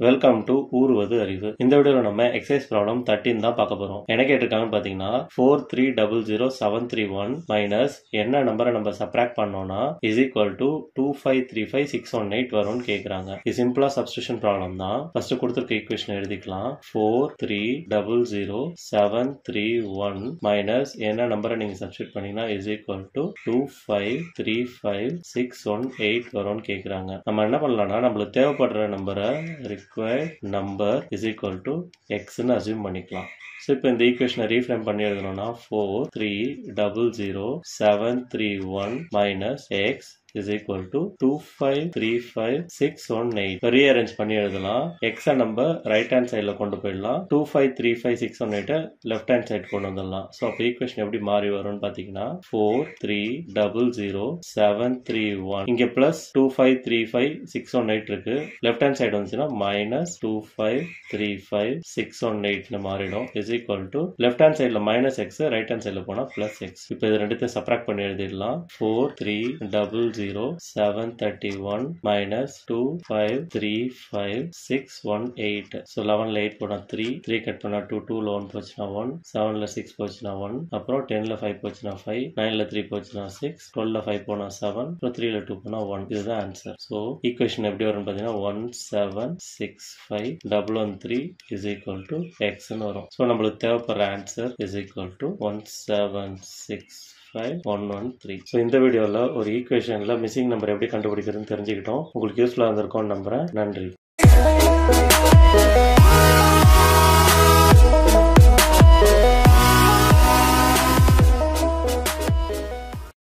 Welcome to ஊறுவது அறிவு. இந்த வீடியோல நம்ம எக்ஸசைஸ் ப்ராப்ளம் 13 தான் பார்க்க போறோம். என்ன கேட்டிருக்காங்கன்னு பாத்தீங்கன்னா 4300731 மைனஸ் என்ன நம்பரை நம்ம சப்ராக்ட் பண்ணோம்னா இஸ் ஈக்குவல் டு 2535618 வரும்னு கேக்குறாங்க. இது சிம்பிளா சப்ஸ்டியூஷன் ப்ராப்ளம் தான். ஃபர்ஸ்ட் கொடுத்திருக்க ஈக்குவேஷன் எழுதிக்கலாம். 4300731 மைனஸ் என்ன நம்பரை நீங்க சப்ஸ்டியூட் பண்ணீங்கன்னா இஸ் ஈக்குவல் டு 2535618 வரும்னு கேக்குறாங்க. நம்ம என்ன பண்ணலாம்னா நம்மளுக்கு தேவைப்படுற நம்பரை required number is equal to x ன்னு அசியூம் பண்ணிக்கலாம். ஸோ இப்போ இந்த ஈக்குவேஷனை ரீஃப்ரேம் பண்ணி எழுதணும்னா 4300731 minus X is equal to 2535618. Rearrange பண்ணி எழுதலாம். எக்ஸை நம்ம ரைட் ஹேண்ட் சைடில் கொண்டு போயிடலாம். 2535618 லெஃப்ட் ஹேண்ட் சைடு கொண்டு வந்துடலாம். ஸோ அப்போ ஈக்குவேஷன் எப்படி மாறி வரும்னு பார்த்தீங்கன்னா 4300731 இங்கே பிளஸ் 2535618 இருக்கு. லெஃப்ட் ஹேண்ட் சைடு வந்துச்சுன்னா மைனஸ் 2535618 மாறிடும். Is equal to left hand சைடில் மைனஸ் எக்ஸ், ரைட் ஹேண்ட் சைடில் போனால் பிளஸ் எக்ஸ். இப்போ இது ரெண்டுத்தையும் சப்ராக்ட் பண்ணி எழுதிடலாம். 4300731 minus 2535618. So 11ல 8 போனா 3 கட் பண்ணா 2, 2ல 1 போச்சுன்னா 1, 7ல 6 போச்சுன்னா 1, அப்புறம் 10ல 5 போச்சுன்னா 5, 9ல 3 போச்சுன்னா 6, 12ல 5 போனா 7, அப்புறம் 3ல 2 போனா 1. இதுதான் ஆன்சர். ஸோ ஈக்குவேஷன் எப்படி வரும்னு பார்த்தீங்கன்னா 176513 is equal to xன்னு வரும். ஸோ நம்மளுக்கு தேவைப்படுற answer is equal to 176513. So இந்த வீடியோவில் ஒரு ஈக்குவேஷனில் மிஸ்ஸிங் நம்பர் எப்படி கண்டுபிடிக்கிறதுன்னு தெரிஞ்சுக்கிட்டோம். உங்களுக்கு யூஸ்ஃபுல்லாக இருந்திருக்கும்னு நம்புகிறேன். நன்றி.